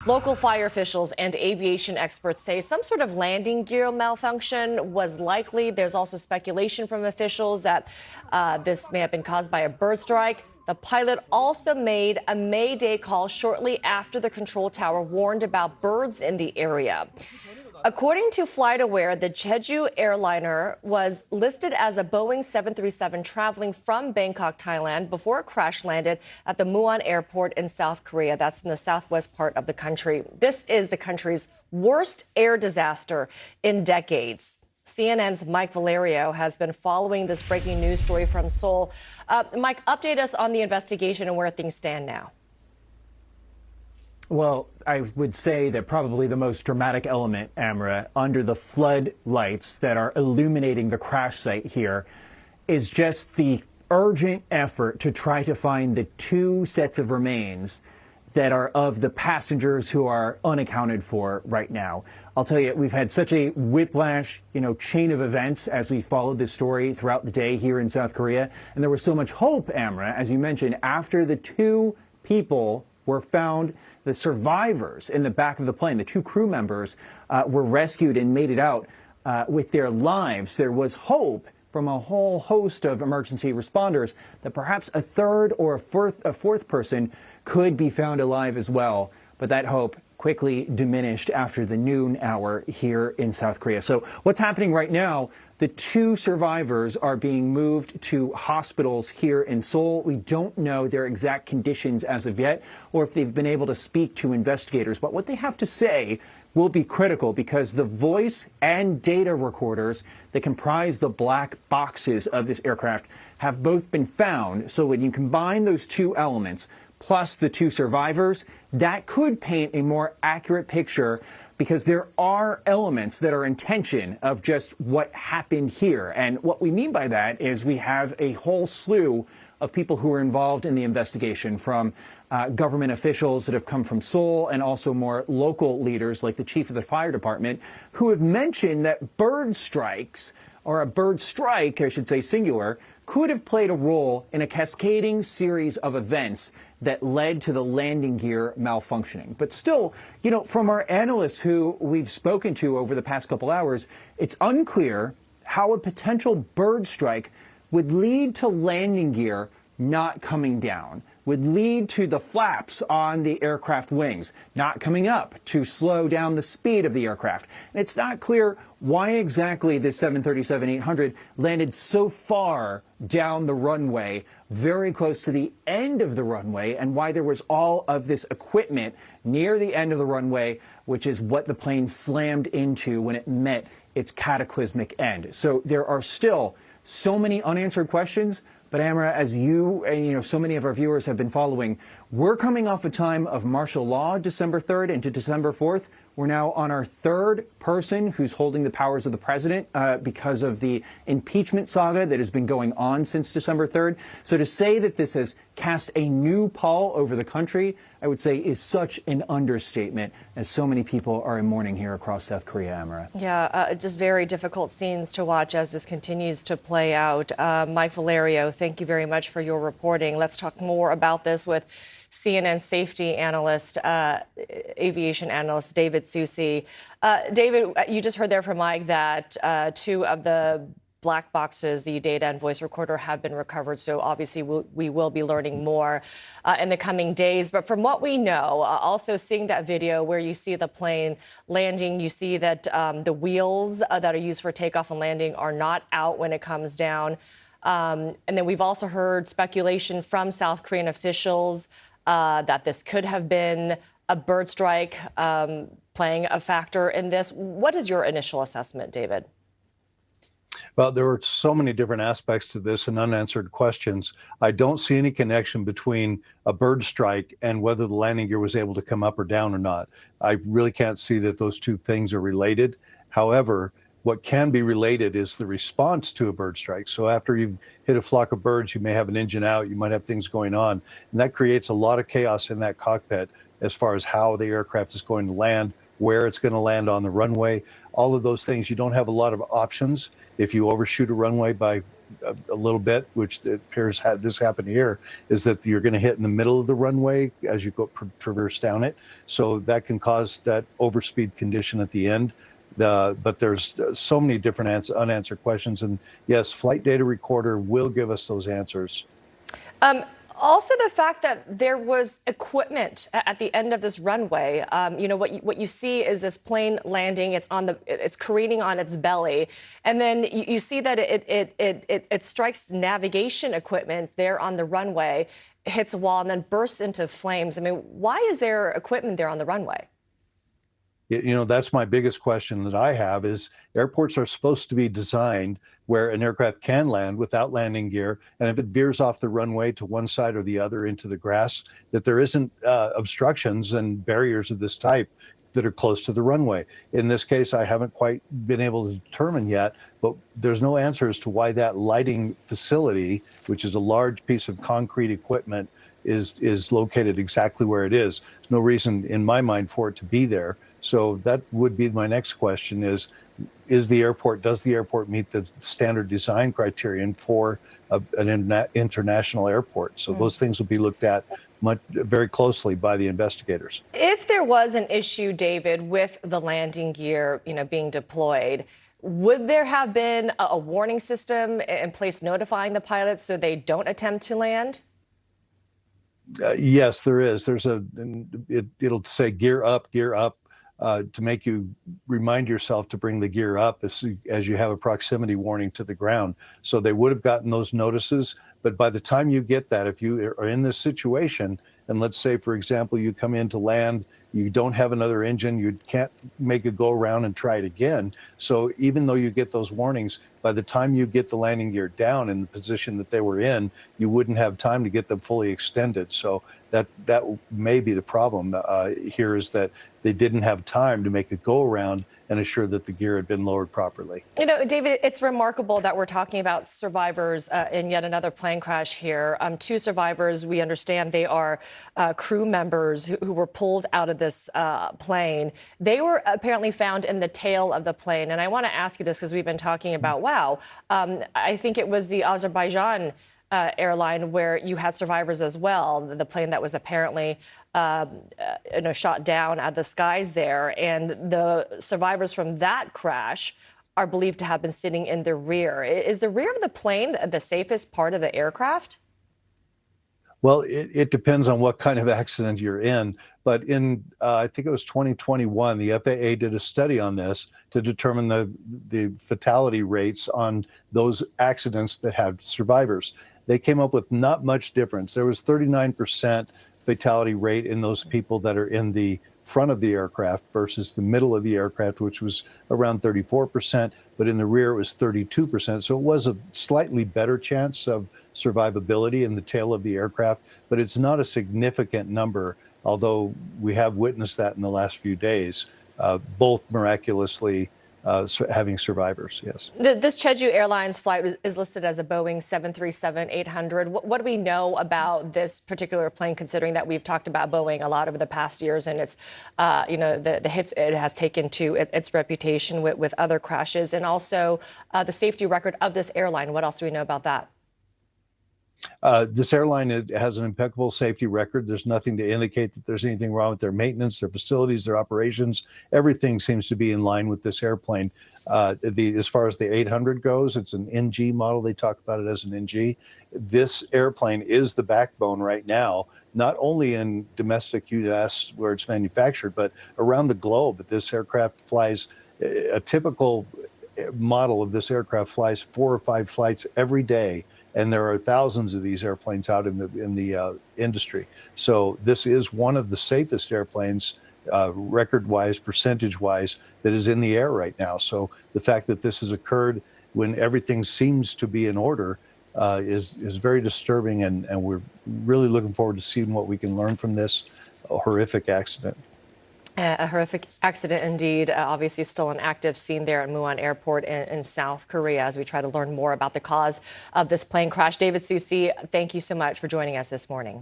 Local fire officials and aviation experts say some sort of landing gear malfunction was likely. There's also speculation from officials that this may have been caused by a bird strike. The pilot also made a Mayday call shortly after the control tower warned about birds in the area. According to FlightAware, the Jeju airliner was listed as a Boeing 737 traveling from Bangkok, Thailand, before it crash landed at the Muan airport in South Korea. That's in the southwest part of the country. This is the country's worst air disaster in decades. CNN's Mike Valerio has been following this breaking news story from Seoul. Mike, update us on the investigation and where things stand now. Well, I would say that probably the most dramatic element, Amra, under the floodlights that are illuminating the crash site here is just the urgent effort to try to find the two sets of remains that are of the passengers who are unaccounted for right now. I'll tell you, we've had such a whiplash, chain of events as we followed this story throughout the day here in South Korea. And there was so much hope, Amra, as you mentioned, after the two people were found, the survivors in the back of the plane, the two crew members were rescued and made it out with their lives. There was hope from a whole host of emergency responders that perhaps a third or a fourth person could be found alive as well. But that hope quickly diminished after the noon hour here in South Korea. So what's happening right now? The two survivors are being moved to hospitals here in Seoul. We don't know their exact conditions as of yet, or if they've been able to speak to investigators. But what they have to say will be critical because the voice and data recorders that comprise the black boxes of this aircraft have both been found. So when you combine those two elements, plus the two survivors, that could paint a more accurate picture because there are elements that are in tension of just what happened here. And what we mean by that is we have a whole slew of people who are involved in the investigation, from government officials that have come from Seoul and also more local leaders like the chief of the fire department, who have mentioned that bird strikes, or a bird strike, I should say singular, could have played a role in a cascading series of events that led to the landing gear malfunctioning. But still, from our analysts who we've spoken to over the past couple hours, it's unclear how a potential bird strike would lead to landing gear not coming down, would lead to the flaps on the aircraft wings not coming up to slow down the speed of the aircraft. And it's not clear why exactly this 737-800 landed so far down the runway, very close to the end of the runway, and why there was all of this equipment near the end of the runway, which is what the plane slammed into when it met its cataclysmic end. So there are still so many unanswered questions. But Amra, as you and so many of our viewers have been following, we're coming off a time of martial law, December 3rd into December 4th. We're now on our third person who's holding the powers of the president because of the impeachment saga that has been going on since December 3rd. So to say that this has cast a new pall over the country, I would say is such an understatement, as so many people are in mourning here across South Korea, Amara. Yeah, just very difficult scenes to watch as this continues to play out. Mike Valerio, thank you very much for your reporting. Let's talk more about this with CNN safety analyst, aviation analyst David Susi. David, you just heard there from Mike that two of the black boxes, the data and voice recorder, have been recovered. So obviously we will be learning more in the coming days. But from what we know, also seeing that video where you see the plane landing, you see that the wheels that are used for takeoff and landing are not out when it comes down. And then we've also heard speculation from South Korean officials that this could have been a bird strike playing a factor in this. What is your initial assessment, David? Well, there were so many different aspects to this and unanswered questions. I don't see any connection between a bird strike and whether the landing gear was able to come up or down or not. I really can't see that those two things are related. However, what can be related is the response to a bird strike. So after you've hit a flock of birds, you may have an engine out, you might have things going on, and that creates a lot of chaos in that cockpit as far as how the aircraft is going to land, where it's going to land on the runway, all of those things. You don't have a lot of options if you overshoot a runway by a little bit, which it appears had this happen here, is that you're going to hit in the middle of the runway as you go traverse down it. So that can cause that overspeed condition at the end. But there's so many different unanswered questions. And yes, flight data recorder will give us those answers. Also, the fact that there was equipment at the end of this runway. What you see is this plane landing. It's careening on its belly, and then you see that it strikes navigation equipment there on the runway, hits a wall, and then bursts into flames. I mean, why is there equipment there on the runway? That's my biggest question that I have is airports are supposed to be designed where an aircraft can land without landing gear. And if it veers off the runway to one side or the other into the grass, that there isn't obstructions and barriers of this type that are close to the runway. In this case, I haven't quite been able to determine yet, but there's no answer as to why that lighting facility, which is a large piece of concrete equipment, is located exactly where it is. There's no reason in my mind for it to be there. So that would be my next question does the airport meet the standard design criterion for an international airport? So those things will be looked at very closely by the investigators. If there was an issue, David, with the landing gear, being deployed, would there have been a warning system in place notifying the pilots so they don't attempt to land? Yes, there is. It'll say gear up, to make you remind yourself to bring the gear up as you have a proximity warning to the ground. So they would have gotten those notices. But by the time you get that, if you are in this situation, and let's say, for example, you come in to land, you don't have another engine, you can't make a go around and try it again. So even though you get those warnings, by the time you get the landing gear down in the position that they were in, you wouldn't have time to get them fully extended. So that may be the problem here, is that they didn't have time to make a go around and assure that the gear had been lowered properly. David, it's remarkable that we're talking about survivors in yet another plane crash here. 2 survivors, we understand they are crew members who were pulled out of this plane. They were apparently found in the tail of the plane. And I want to ask you this because we've been talking about, I think it was the Azerbaijan airline where you had survivors as well, the plane that was apparently shot down out of the skies there. And the survivors from that crash are believed to have been sitting in the rear. Is the rear of the plane the safest part of the aircraft? Well, it depends on what kind of accident you're in. But in, I think it was 2021, the FAA did a study on this to determine the fatality rates on those accidents that had survivors. They came up with not much difference. There was 39% fatality rate in those people that are in the front of the aircraft versus the middle of the aircraft, which was around 34%, but in the rear it was 32%. So it was a slightly better chance of survivability in the tail of the aircraft, but it's not a significant number, although we have witnessed that in the last few days, both miraculously having survivors, yes. This Jeju Airlines flight is listed as a Boeing 737-800. What do we know about this particular plane, considering that we've talked about Boeing a lot over the past years and its, the hits it has taken to its reputation with other crashes, and also the safety record of this airline? What else do we know about that? This airline has an impeccable safety record. There's nothing to indicate that there's anything wrong with their maintenance, their facilities, their operations. Everything seems to be in line with this airplane. As far as the 800 goes, it's an NG model. They talk about it as an NG. This airplane is the backbone right now, not only in domestic U.S. where it's manufactured, but around the globe. This aircraft flies, a typical model of this aircraft flies 4 or 5 flights every day. And there are thousands of these airplanes out in the industry. So this is one of the safest airplanes, record-wise, percentage-wise, that is in the air right now. So the fact that this has occurred when everything seems to be in order is very disturbing, and we're really looking forward to seeing what we can learn from this horrific accident. A horrific accident indeed. Obviously still an active scene there at Muan Airport in South Korea as we try to learn more about the cause of this plane crash. David Susi, thank you so much for joining us this morning.